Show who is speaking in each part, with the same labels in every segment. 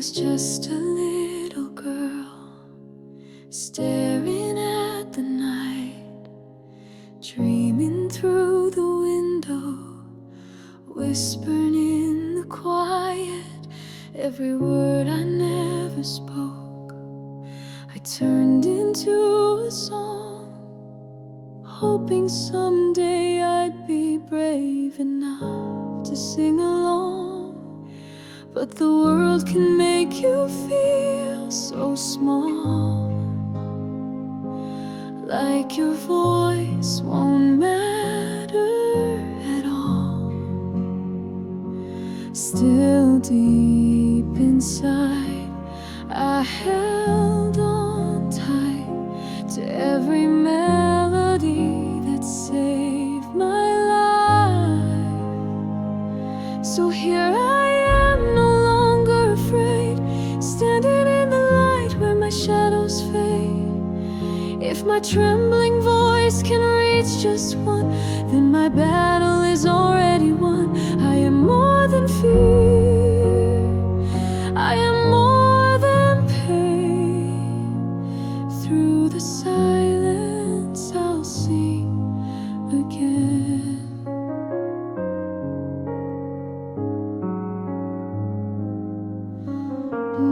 Speaker 1: was just a little girl, staring at the night, dreaming through the window, whispering in the quiet, every word I never spoke I turned into a song, hoping someday I'd be brave enough to sing along. But the world can make you feel so small, like your voice won't matter at all. Still deep inside, I held on tight to every melody that saved my life. So here I am, no longer afraid, standing in the light where my shadows fade. If my trembling voice can reach just one, then my battle is already won. I am more than fear, I am more than pain. Through the silence I'll sing again.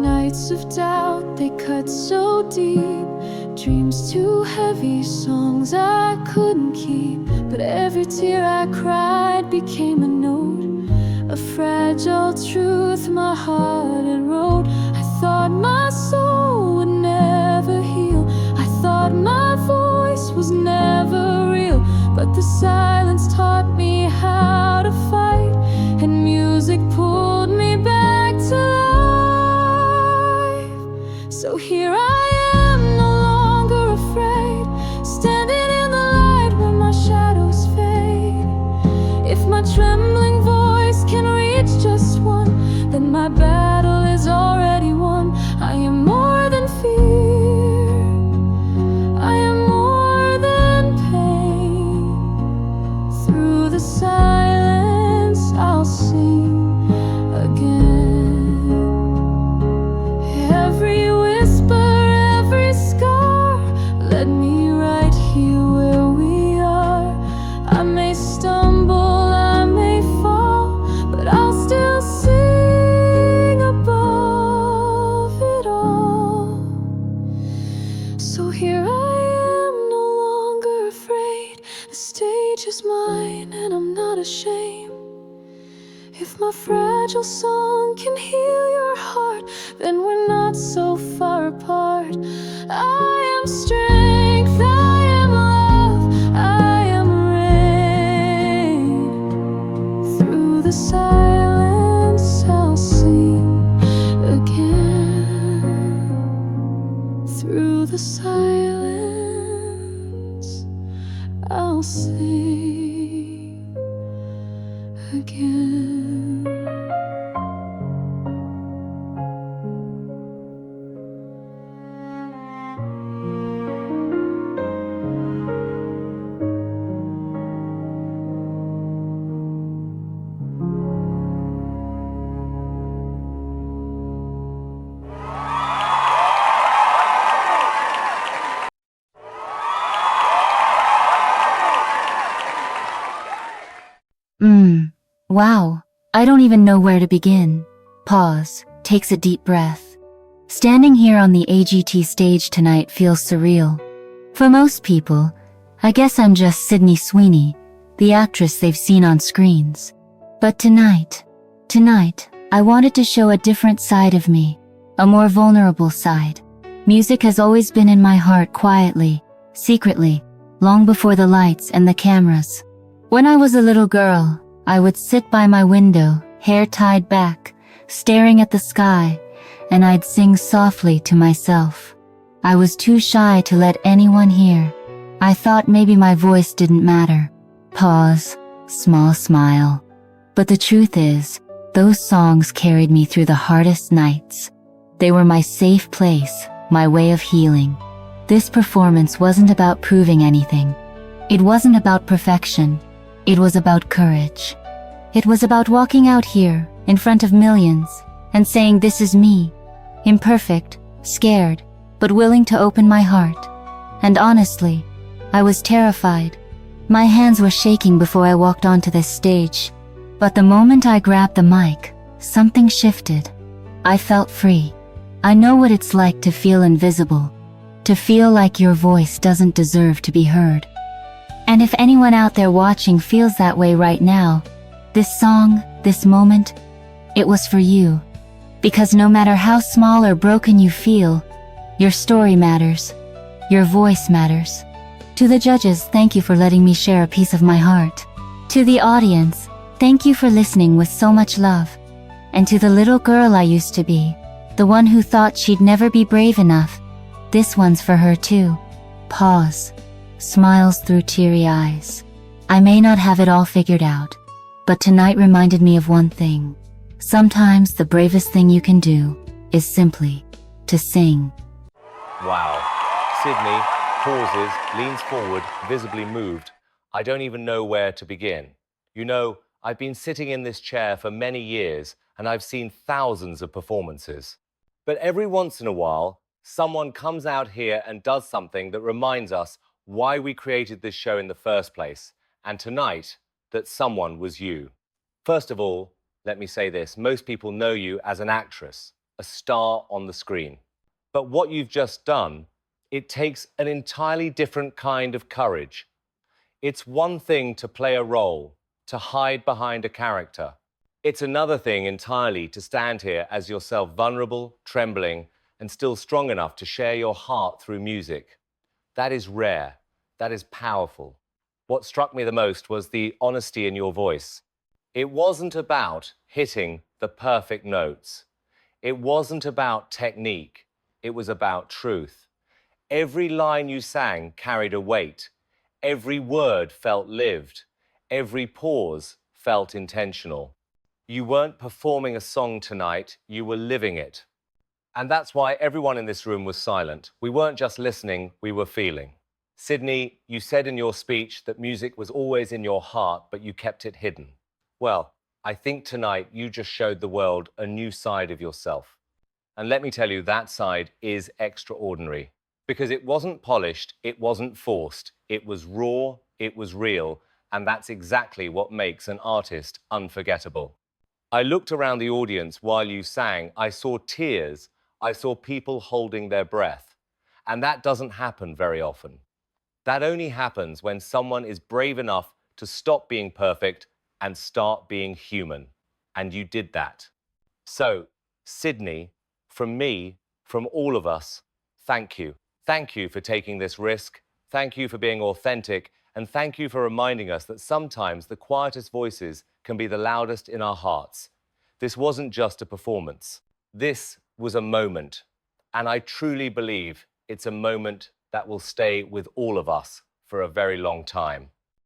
Speaker 1: Nights of doubt, they cut so deep, dreams too heavy, songs I couldn't keep. But every tear I cried became a note, a fragile truth my heart had wrote. I thought my soul would never heal, I thought my voice was never real. But the silence taught me how to fight, and music pulled me back to life. So here I am, no longer afraid, standing in the light where my shadows fade. If my trembling voice can reach just one, then my battle is already won. I am more than fear, I am more than pain. Through the silence I'll sing again. Every whisper, every scar led me right here where we are. I may stumble, I may fall, but I'll still sing above it all. So here I am, no longer afraid, the stage is mine and I'm not ashamed. If my fragile song can heal your heart, then we're not so far apart. I am strength, I am love, I am rain. Through the silence I'll sing again. Through the silence I'll sing again.
Speaker 2: Wow, I don't even know where to begin. Pause, takes a deep breath. Standing here on the AGT stage tonight feels surreal. For most people, I guess I'm just Sydney Sweeney, the actress they've seen on screens. But tonight, I wanted to show a different side of me, a more vulnerable side. Music has always been in my heart quietly, secretly, long before the lights and the cameras. When I was a little girl, I would sit by my window, hair tied back, staring at the sky, and I'd sing softly to myself. I was too shy to let anyone hear. I thought maybe my voice didn't matter. Pause, small smile. But the truth is, those songs carried me through the hardest nights. They were my safe place, my way of healing. This performance wasn't about proving anything. It wasn't about perfection. It was about courage. It was about walking out here, in front of millions, and saying, "This is me, Imperfect, scared, but willing to open my heart. And honestly, I was terrified. My hands were shaking before I walked onto this stage. But the moment I grabbed the mic, something shifted. I felt free. I know what it's like to feel invisible, to feel like your voice doesn't deserve to be heard. And if anyone out there watching feels that way right now, this song, this moment, it was for you. Because no matter how small or broken you feel, your story matters. Your voice matters. To the judges, thank you for letting me share a piece of my heart. To the audience, thank you for listening with so much love. And to the little girl I used to be, the one who thought she'd never be brave enough, this one's for her too. Pause. Smiles through teary eyes. I may not have it all figured out, but tonight reminded me of one thing. Sometimes the bravest thing you can do is simply to sing.
Speaker 3: Wow. Sydney pauses, leans forward, visibly moved. I don't even know where to begin. You know, I've been sitting in this chair for many years and I've seen thousands of performances. But every once in a while, someone comes out here and does something that reminds us why we created this show in the first place. And tonight, that someone was you. First of all, let me say this. Most people know you as an actress, a star on the screen. But what you've just done, it takes an entirely different kind of courage. It's one thing to play a role, to hide behind a character. It's another thing entirely to stand here as yourself, vulnerable, trembling, and still strong enough to share your heart through music. That is rare. That is powerful. What struck me the most was the honesty in your voice. It wasn't about hitting the perfect notes. It wasn't about technique. It was about truth. Every line you sang carried a weight. Every word felt lived. Every pause felt intentional. You weren't performing a song tonight, you were living it. And that's why everyone in this room was silent. We weren't just listening, we were feeling. Sydney, you said in your speech that music was always in your heart, but you kept it hidden. Well, I think tonight you just showed the world a new side of yourself. And let me tell you, that side is extraordinary. Because it wasn't polished, it wasn't forced, it was raw, it was real, and that's exactly what makes an artist unforgettable. I looked around the audience while you sang. I saw tears. I saw people holding their breath. And that doesn't happen very often. That only happens when someone is brave enough to stop being perfect and start being human. And you did that. So, Sydney, from me, from all of us, thank you. Thank you for taking this risk. Thank you for being authentic. And thank you for reminding us that sometimes the quietest voices can be the loudest in our hearts. This wasn't just a performance. This was a moment. And I truly believe it's a moment that will stay with all of us for a very long time.